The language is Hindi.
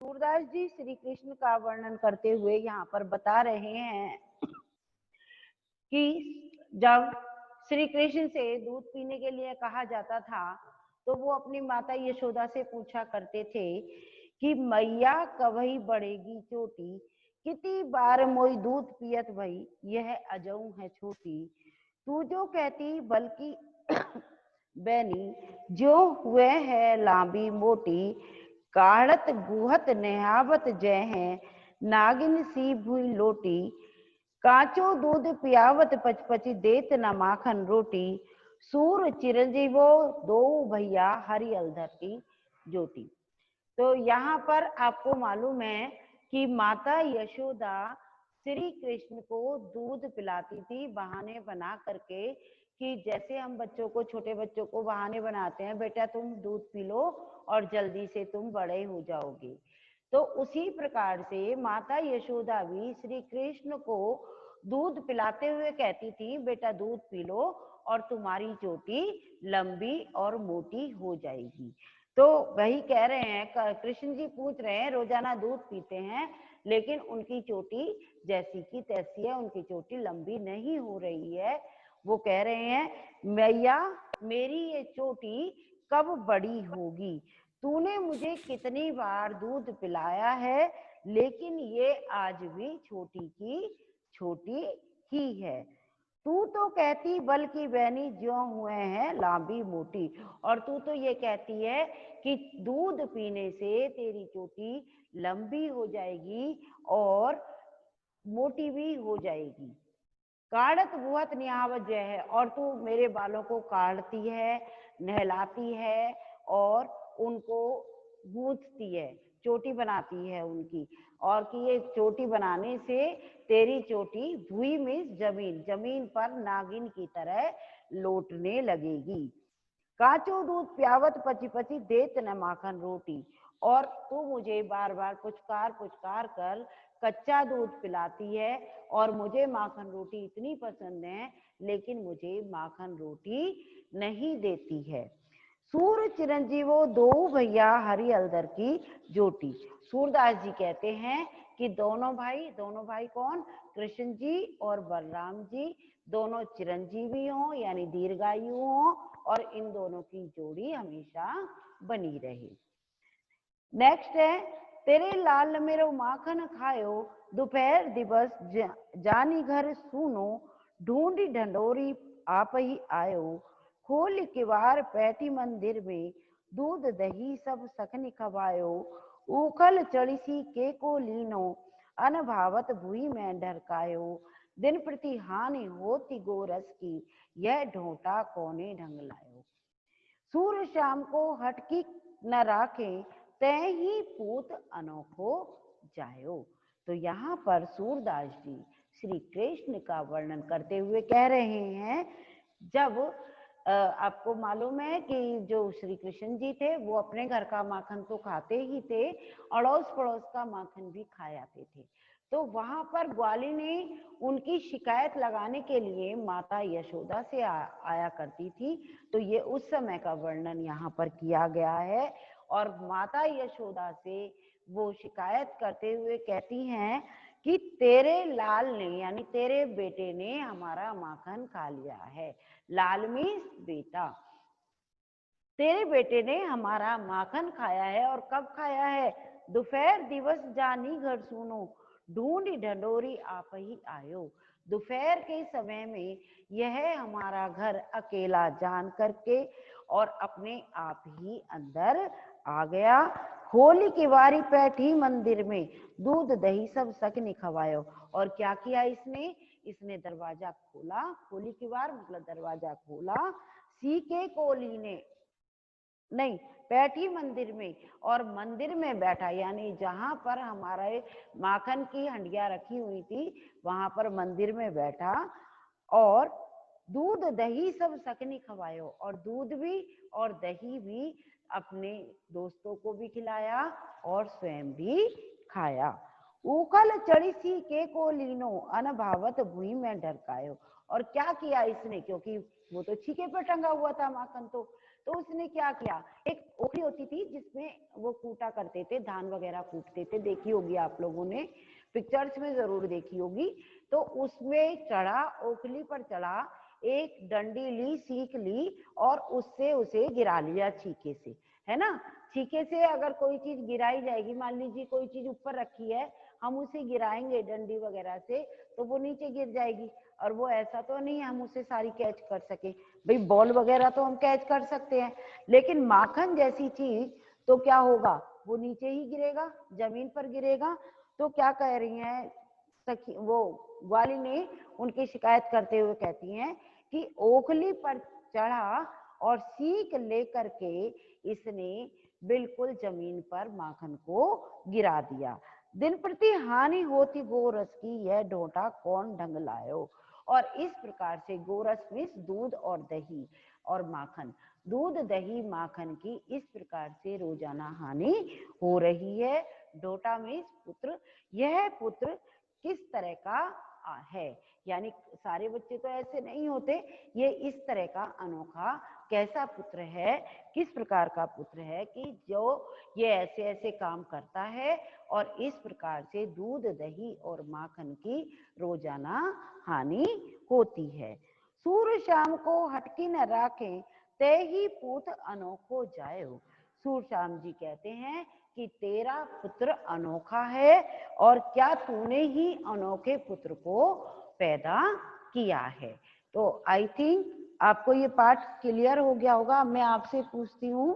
सूरदास जी श्री कृष्ण का वर्णन करते हुए यहाँ पर बता रहे हैं कि जब श्री कृष्ण से दूध पीने के लिए कहा जाता था तो वो अपनी माता यशोदा से पूछा करते थे कि मैया कवही बढ़ेगी चोटी, कितनी बार मोई दूध पियत भई, यह अजऊ है छोटी। तू जो कहती बल्कि बैनी, जो हुए है लांबी मोटी, काढ़त गुहत नेहावत जय है, नागिन सी भुई लोटी। काचो दूध पियावत पचपची, देत न माखन रोटी। सूर चिरंजीवो दो भैया, हरि अलधर की ज्योति। तो यहाँ पर आपको मालूम है कि माता यशोदा श्री कृष्ण को दूध पिलाती थी बहाने बना करके, कि जैसे हम बच्चों को, छोटे बच्चों को बहाने बनाते हैं, बेटा तुम दूध पी लो और जल्दी से तुम बड़े हो जाओगे। तो उसी प्रकार से माता यशोदा भी श्री कृष्ण को दूध पिलाते हुए कहती थी, बेटा दूध पी लो और तुम्हारी चोटी लंबी और मोटी हो जाएगी। तो वही कह रहे हैं, कृष्ण जी पूछ रहे हैं, रोजाना दूध पीते हैं लेकिन उनकी चोटी जैसी की तैसी है, उनकी चोटी लंबी नहीं हो रही है। वो कह रहे हैं, मैया मेरी ये चोटी कब बड़ी होगी, तूने मुझे कितनी बार दूध पिलाया है लेकिन ये आज भी छोटी की छोटी ही है। तू तो कहती बल्कि बहनी, ज्यों हुए हैं लांबी मोटी। और तू तो ये कहती है कि दूध पीने से तेरी चोटी लंबी हो जाएगी और मोटी भी हो जाएगी। काढ़त बुहत निहावत जय है, और तू मेरे बालों को काढ़ती है, नहलाती है और उनको गूंथती है, चोटी बनाती है उनकी। और कि ये चोटी बनाने से तेरी चोटी भुई में जमीन, जमीन पर नागिन की तरह लौटने लगेगी। काचो दूध प्यावत पची पची, देत न माखन रोटी। और तू मुझे बार बार पुचकार पुचकार कर कच्चा दूध पिलाती है और मुझे माखन रोटी इतनी पसंद है लेकिन मुझे माखन रोटी नहीं देती है। सूर चिरंजीवो दो भैया, हरि अलदर की ज्योति। सूरदास जी कहते हैं कि दोनों भाई कौन, कृष्ण जी और बलराम जी, दोनों चिरंजीवी हों यानी दीर्घायु हों और इन दोनों की जोड़ी हमेशा बनी रहे। नेक्स्ट है, तेरे लाल मेरो माखन खायो, दोपहर दिवस जानी घर सुनो, ढूंढी ढंडोरी आप ही आयो, खोल किवार पैठी मंदिर में, दूध दही सब सखनी खवायो, उखल चढ़ी के को लीनो, अनभावत भूई में ढरकायो, दिन प्रति हानि होती गोरस की, यह ढोटा कोने ढंग लायो। सूर्य शाम को हटकी न राखे, तय ही पूत अनोखो जायो। तो यहाँ पर सूरदास जी श्री कृष्ण का वर्णन करते हुए कह रहे हैं, जब आपको मालूम है कि जो श्री कृष्ण जी थे वो अपने घर का माखन तो खाते ही थे, अड़ोस पड़ोस का माखन भी खाए आते थे। तो वहां पर ग्वाली ने उनकी शिकायत लगाने के लिए माता यशोदा से आया करती थी। तो ये उस समय का वर्णन यहाँ पर किया गया है। और माता यशोदा से वो शिकायत करते हुए कहती हैं कि तेरे लाल ने यानी तेरे बेटे ने हमारा माखन खा लिया है। लाल मीन्स बेटा, तेरे बेटे ने हमारा माखन खाया है। और कब खाया है, दोपहर दिवस जानी घर सुनो, ढूंढी ढंडोरी आप ही आयो। दोपहर के समय में यह हमारा घर अकेला जान करके और अपने आप ही अंदर आ गया। होली की वारी बैठी मंदिर में, दूध दही सब सकनी खवायो। और क्या किया इसने, इसने दरवाजा खोला, होली की वार मतलब दरवाजा खोला, सीके कोली ने नहीं, बैठी मंदिर में, और मंदिर में बैठा यानी जहां पर हमारे माखन की हंडिया रखी हुई थी वहां पर मंदिर में बैठा, और दूध दही सब सकनी खवायो, और दूध भी और दही भी अपने दोस्तों को भी खिलाया और स्वयं भी खाया। उखल चढ़ी सी के को लीनो, अनभावत भूमि में ढरकायो। और क्या किया इसने, क्योंकि वो तो छीके पर टंगा हुआ था माखन, तो तो उसने क्या किया, एक ओखली होती थी जिसमें वो कूटा करते थे, धान वगैरह कूटते थे, देखी होगी आप लोगों ने, पिक्चर्स में जरूर देखी होगी। तो उसमें चढ़ा, ओखली पर चढ़ा, एक डंडी ली, सीख ली और उससे उसे गिरा लिया छीके से, है ना। छीके से अगर कोई चीज गिराई जाएगी, मान लीजिए कोई चीज ऊपर रखी है, हम उसे गिराएंगे डंडी वगैरह से तो वो नीचे गिर जाएगी। और वो ऐसा तो नहीं हम उसे सारी कैच कर सके, भाई बॉल वगैरह तो हम कैच कर सकते हैं, लेकिन माखन जैसी चीज तो क्या होगा, वो नीचे ही गिरेगा, जमीन पर गिरेगा। तो क्या कह रही हैं सखी, वो ग्वाली ने उनकी शिकायत करते हुए कहती हैं कि ओखली पर चढ़ा और सीख लेकर के इसने बिल्कुल जमीन पर माखन को गिरा दिया। दिन प्रति हानि होती गोरस की, यह ढोंटा कौन ढंग लायो। और इस प्रकार से गोरस में दूध और दही और माखन, दूध दही माखन की इस प्रकार से रोजाना हानि हो रही है। ढोटा में पुत्र, यह पुत्र किस तरह का है, यानी सारे बच्चे तो ऐसे नहीं होते, ये इस तरह का अनोखा कैसा पुत्र है, किस प्रकार का पुत्र है कि जो ये ऐसे ऐसे काम करता है और इस प्रकार से दूध दही और माखन की रोजाना हानि होती है। सूर्य शाम को हटकी न राखें, ते ही पूत अनोखो जायो। सूर्य शाम जी कहते हैं कि तेरा पुत्र अनोखा है और क्या तूने ही अनोखे पुत्र को पैदा किया है। तो आई थिंक आपको ये पार्ट क्लियर हो गया होगा। मैं आपसे पूछती हूँ